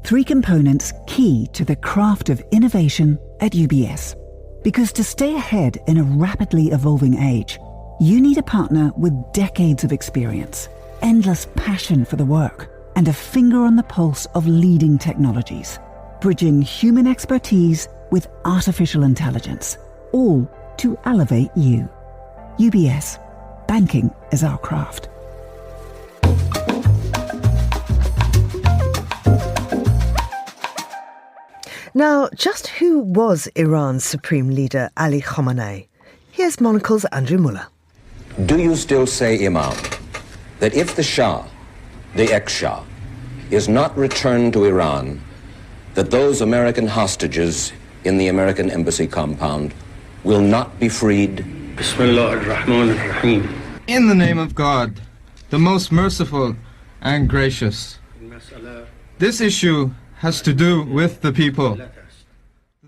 3 components key to the craft of innovation at UBS. Because to stay ahead in a rapidly evolving age, you need a partner with decades of experience, endless passion for the work, and a finger on the pulse of leading technologies. Bridging human expertise with artificial intelligence, all to elevate you. UBS. Banking is our craft. Now, just who was Iran's Supreme Leader Ali Khamenei? Here's Monocle's Andrew Muller. Do you still say, Imam, that if the Shah, the ex-Shah, is not returned to Iran, that those American hostages in the American embassy compound will not be freed? Bismillah ar-Rahman ar-Rahim. In the name of God, the most merciful and gracious. This issue has to do with the people.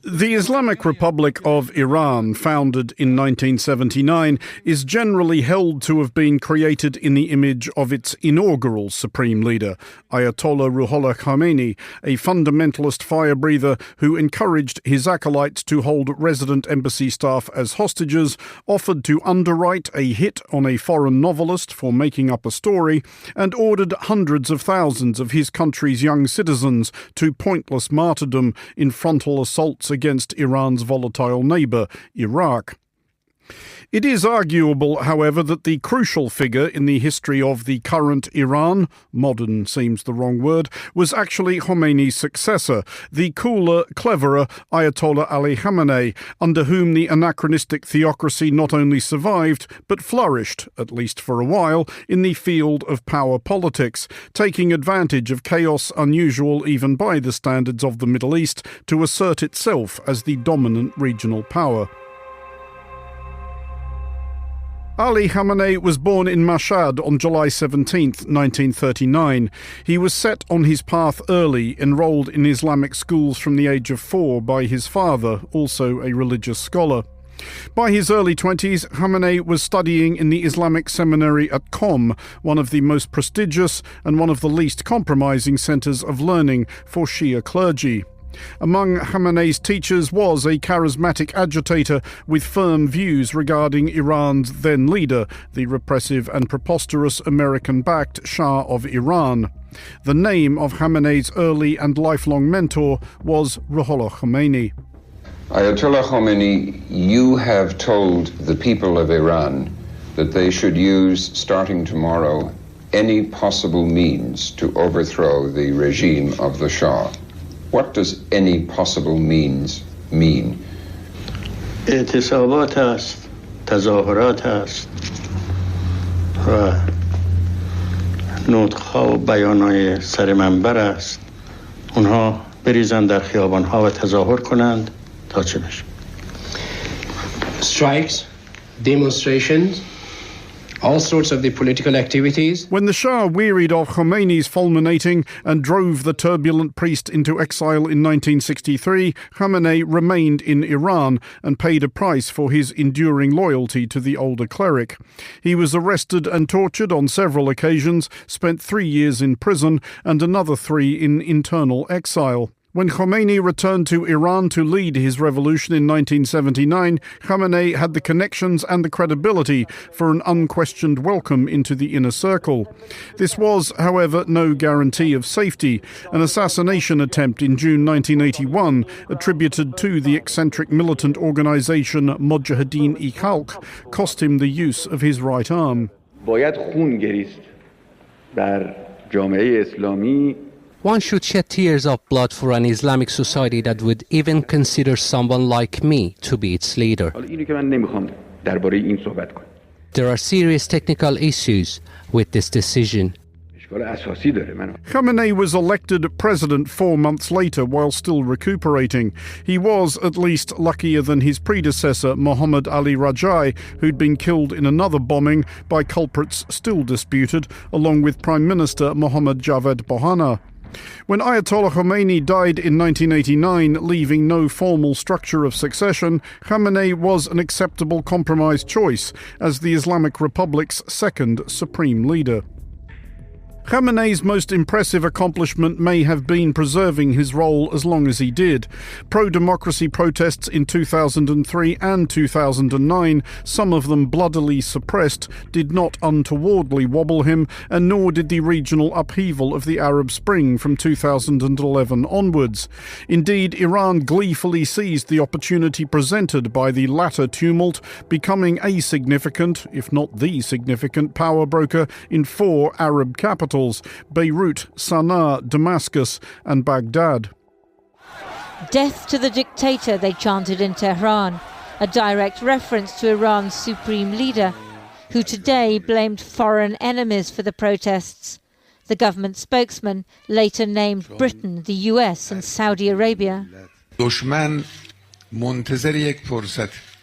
The Islamic Republic of Iran, founded in 1979, is generally held to have been created in the image of its inaugural Supreme Leader, Ayatollah Ruhollah Khamenei, a fundamentalist fire-breather who encouraged his acolytes to hold resident embassy staff as hostages, offered to underwrite a hit on a foreign novelist for making up a story, and ordered hundreds of thousands of his country's young citizens to pointless martyrdom in frontal assaults against Iran's volatile neighbour, Iraq. It is arguable, however, that the crucial figure in the history of the current Iran, modern seems the wrong word, was actually Khomeini's successor, the cooler, cleverer Ayatollah Ali Khamenei, under whom the anachronistic theocracy not only survived, but flourished, at least for a while, in the field of power politics, taking advantage of chaos unusual even by the standards of the Middle East to assert itself as the dominant regional power. Ali Khamenei was born in Mashhad on July 17, 1939. He was set on his path early, enrolled in Islamic schools from the age of 4 by his father, also a religious scholar. By his early 20s, Khamenei was studying in the Islamic seminary at Qom, one of the most prestigious and one of the least compromising centres of learning for Shia clergy. Among Khamenei's teachers was a charismatic agitator with firm views regarding Iran's then leader, the repressive and preposterous American-backed Shah of Iran. The name of Khamenei's early and lifelong mentor was Ruhollah Khomeini. Ayatollah Khomeini, you have told the people of Iran that they should use, starting tomorrow, any possible means to overthrow the regime of the Shah. What does any possible means mean? اعتصابات است، تظاهرات است و نطق‌ها و بیان‌های سر منبر است. اونها بریزن در خیابان‌ها و تظاهر کنند تا چه بشه؟ Strikes, demonstrations, all sorts of the political activities. When the Shah wearied of Khomeini's fulminating and drove the turbulent priest into exile in 1963, Khamenei remained in Iran and paid a price for his enduring loyalty to the older cleric. He was arrested and tortured on several occasions, spent 3 years in prison and another 3 in internal exile. When Khomeini returned to Iran to lead his revolution in 1979, Khamenei had the connections and the credibility for an unquestioned welcome into the inner circle. This was, however, no guarantee of safety. An assassination attempt in June 1981, attributed to the eccentric militant organisation Mojahedin-e-Khalq, cost him the use of his right arm. باید خون گریست بر One should shed tears of blood for an Islamic society that would even consider someone like me to be its leader. There are serious technical issues with this decision. Khamenei was elected president 4 months later while still recuperating. He was, at least, luckier than his predecessor, Mohammad Ali Rajai, who'd been killed in another bombing by culprits still disputed, along with Prime Minister Mohammad Javad Bouhanna. When Ayatollah Khomeini died in 1989, leaving no formal structure of succession, Khamenei was an acceptable compromise choice as the Islamic Republic's second supreme leader. Khamenei's most impressive accomplishment may have been preserving his role as long as he did. Pro-democracy protests in 2003 and 2009, some of them bloodily suppressed, did not untowardly wobble him, and nor did the regional upheaval of the Arab Spring from 2011 onwards. Indeed, Iran gleefully seized the opportunity presented by the latter tumult, becoming a significant, if not the significant, power broker in 4 Arab capitals: Beirut, Sana'a, Damascus and Baghdad. Death to the dictator, they chanted in Tehran, a direct reference to Iran's supreme leader, who today blamed foreign enemies for the protests. The government spokesman later named Britain, the US and Saudi Arabia.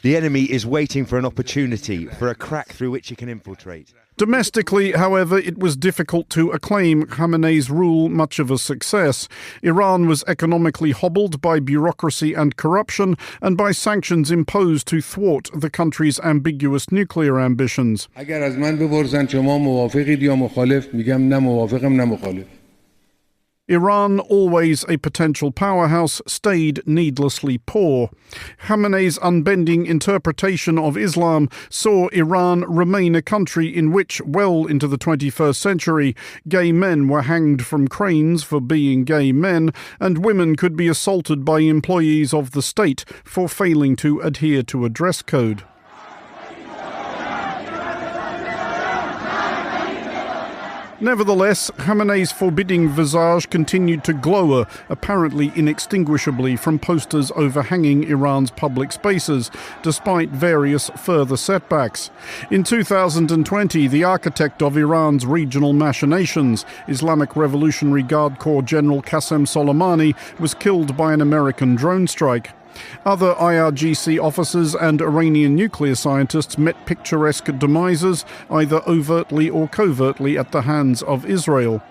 The enemy is waiting for an opportunity, for a crack through which he can infiltrate. Domestically, however, it was difficult to acclaim Khamenei's rule much of a success. Iran was economically hobbled by bureaucracy and corruption and by sanctions imposed to thwart the country's ambiguous nuclear ambitions. Iran, always a potential powerhouse, stayed needlessly poor. Khamenei's unbending interpretation of Islam saw Iran remain a country in which, well into the 21st century, gay men were hanged from cranes for being gay men, and women could be assaulted by employees of the state for failing to adhere to a dress code. Nevertheless, Khamenei's forbidding visage continued to glower, apparently inextinguishably, from posters overhanging Iran's public spaces, despite various further setbacks. In 2020, the architect of Iran's regional machinations, Islamic Revolutionary Guard Corps General Qasem Soleimani, was killed by an American drone strike. Other IRGC officers and Iranian nuclear scientists met picturesque demises, either overtly or covertly, at the hands of Israel.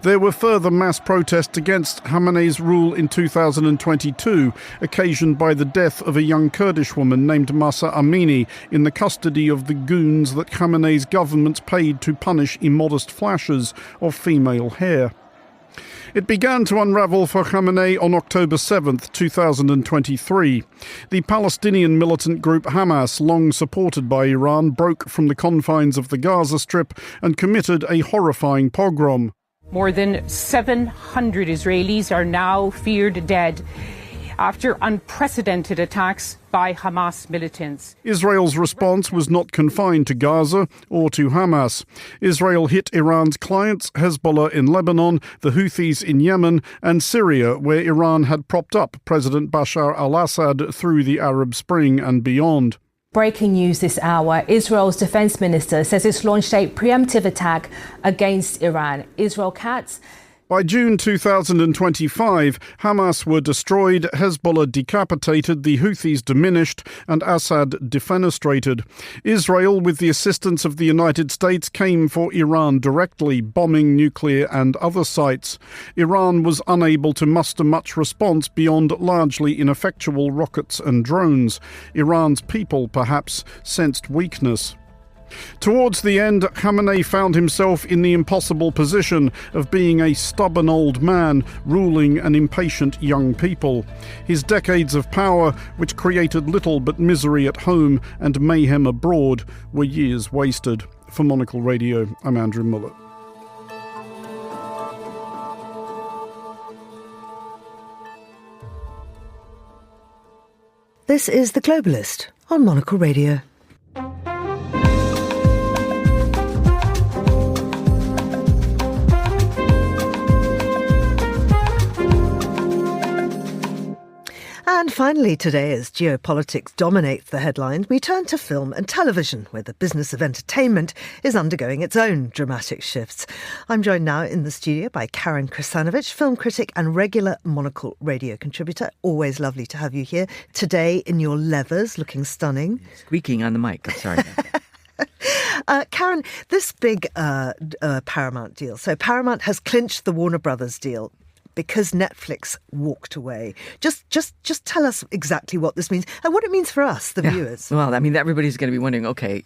There were further mass protests against Khamenei's rule in 2022, occasioned by the death of a young Kurdish woman named Mahsa Amini in the custody of the goons that Khamenei's government paid to punish immodest flashes of female hair. It began to unravel for Khamenei on October 7, 2023. The Palestinian militant group Hamas, long supported by Iran, broke from the confines of the Gaza Strip and committed a horrifying pogrom. More than 700 Israelis are now feared dead after unprecedented attacks by Hamas militants. Israel's response was not confined to Gaza or to Hamas. Israel hit Iran's clients, Hezbollah in Lebanon, the Houthis in Yemen, and Syria, where Iran had propped up President Bashar al-Assad through the Arab Spring and beyond. Breaking news this hour. Israel's defense minister says it's launched a preemptive attack against Iran. Israel Katz. By June 2025, Hamas were destroyed, Hezbollah decapitated, the Houthis diminished, and Assad defenestrated. Israel, with the assistance of the United States, came for Iran directly, bombing nuclear and other sites. Iran was unable to muster much response beyond largely ineffectual rockets and drones. Iran's people, perhaps, sensed weakness. Towards the end, Khamenei found himself in the impossible position of being a stubborn old man ruling an impatient young people. His decades of power, which created little but misery at home and mayhem abroad, were years wasted. For Monocle Radio, I'm Andrew Muller. This is The Globalist on Monocle Radio. And finally today, as geopolitics dominates the headlines, we turn to film and television, where the business of entertainment is undergoing its own dramatic shifts. I'm joined now in the studio by Karen Krasanovic, film critic and regular Monocle Radio contributor. Always lovely to have you here. Today in your leathers, looking stunning. Squeaking on the mic, I'm sorry. Karen, this big Paramount deal. So Paramount has clinched the Warner Brothers deal because Netflix walked away. Just tell us exactly what this means and what it means for us, the viewers. Well, I mean, everybody's going to be wondering, okay,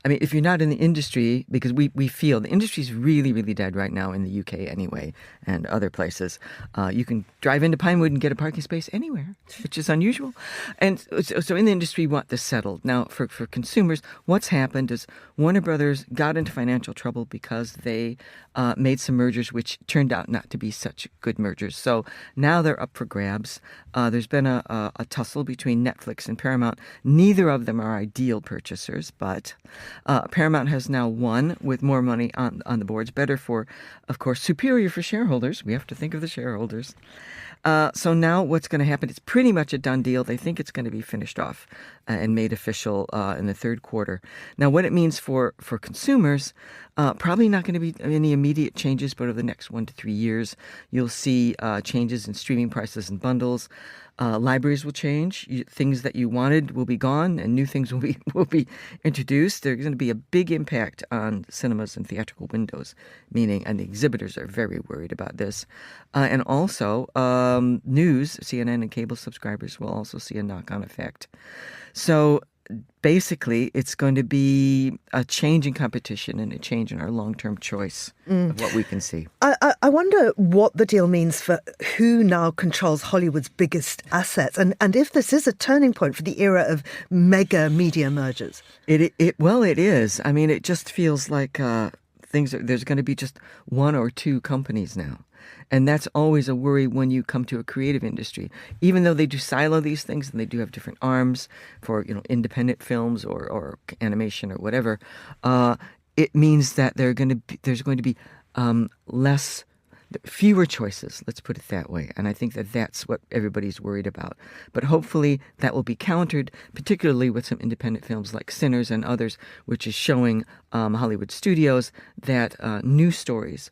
if you're not in the industry, because we feel the industry is really, really dead right now in the UK anyway, and other places. You can drive into Pinewood and get a parking space anywhere, which is unusual. And so in the industry, we want this settled. Now, for consumers, what's happened is Warner Brothers got into financial trouble because they made some mergers which turned out not to be such good mergers. So now they're up for grabs. There's been a tussle between Netflix and Paramount. Neither of them are ideal purchasers, but Paramount has now won with more money on the boards. Better for, of course, superior for shareholders. We have to think of the shareholders. So now what's going to happen, it's pretty much a done deal. They think it's going to be finished off and made official in the third quarter. Now, what it means for consumers, probably not going to be any immediate changes, but over the next 1 to 3 years, you'll see changes in streaming prices and bundles. Libraries will change. Things that you wanted will be gone, and new things will be introduced. There's going to be a big impact on cinemas and theatrical windows, and the exhibitors are very worried about this. And also, news, CNN and cable subscribers will also see a knock-on effect. So basically, it's going to be a change in competition and a change in our long-term choice of what we can see. I wonder what the deal means for who now controls Hollywood's biggest assets, and if this is a turning point for the era of mega media mergers. It is. I mean, it just feels like there's going to be just one or two companies now. And that's always a worry when you come to a creative industry. Even though they do silo these things and they do have different arms for independent films or animation or whatever, it means that there's going to be fewer choices. Let's put it that way. And I think that's what everybody's worried about. But hopefully that will be countered, particularly with some independent films like Sinners and others, which is showing Hollywood studios that new stories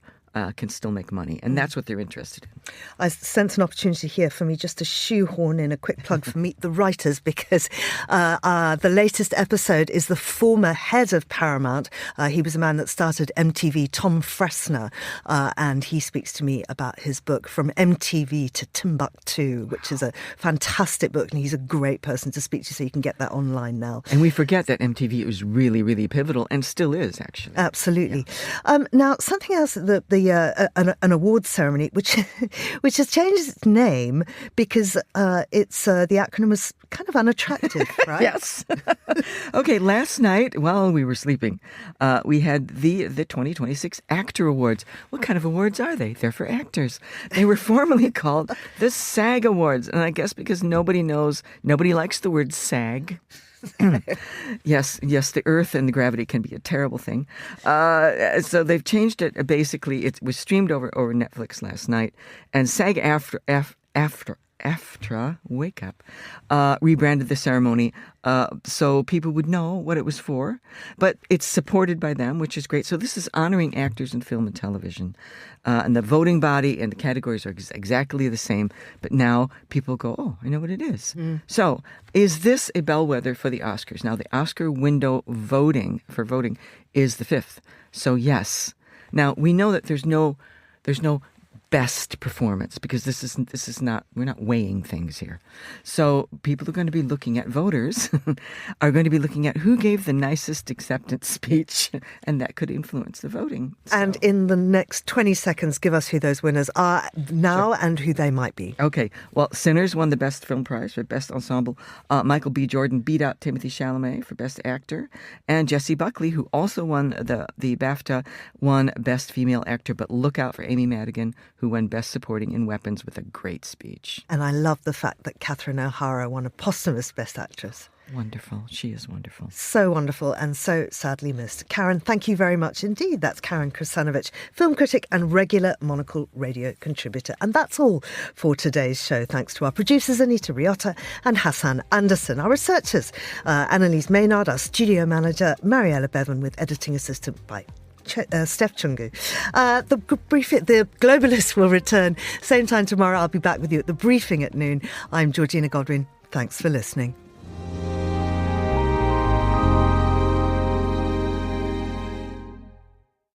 can still make money. And that's what they're interested in. I sense an opportunity here for me just to shoehorn in a quick plug for Meet the Writers, because the latest episode is the former head of Paramount. He was a man that started MTV, Tom Fresner, and he speaks to me about his book From MTV to Timbuktu, which is a fantastic book, and he's a great person to speak to, so you can get that online now. And we forget that MTV was really, really pivotal, and still is, actually. Absolutely. Yeah. Now, something else that an awards ceremony, which has changed its name because it's the acronym was kind of unattractive, right? Yes. Okay, last night while we were sleeping, we had the 2026 Actor Awards. What kind of awards are they? They're for actors. They were formerly called the SAG Awards, and I guess because nobody likes the word SAG. Yes, the earth and the gravity can be a terrible thing. So they've changed it. Basically, it was streamed over Netflix last night, and SAG-AFTRA, wake up, rebranded the ceremony so people would know what it was for. But it's supported by them, which is great. So this is honoring actors in film and television. And the voting body and the categories are exactly the same. But now people go, oh, I know what it is. So is this a bellwether for the Oscars? Now, the Oscar window voting is the 5th. So yes. Now, we know that there's no best performance, because this is not, we're not weighing things here. So people are going to be looking at, voters are going to be looking at who gave the nicest acceptance speech, and that could influence the voting. So. And in the next 20 seconds, give us who those winners are now and who they might be. Okay. Well, Sinners won the Best Film Prize for Best Ensemble. Michael B. Jordan beat out Timothée Chalamet for Best Actor. And Jessie Buckley, who also won the BAFTA, won Best Female Actor. But look out for Amy Madigan, who won Best Supporting in Weapons with a great speech. And I love the fact that Catherine O'Hara won a posthumous Best Actress. Wonderful. She is wonderful. So wonderful and so sadly missed. Karen, thank you very much indeed. That's Karen Krasanovic, film critic and regular Monocle Radio contributor. And that's all for today's show. Thanks to our producers, Anita Riotta and Hassan Anderson. Our researchers, Annalise Maynard, our studio manager, Mariella Bevan, with editing assistant by Steph Chungu. The Globalists will return same time tomorrow. I'll be back with you at the briefing at noon. I'm Georgina Godwin. Thanks for listening.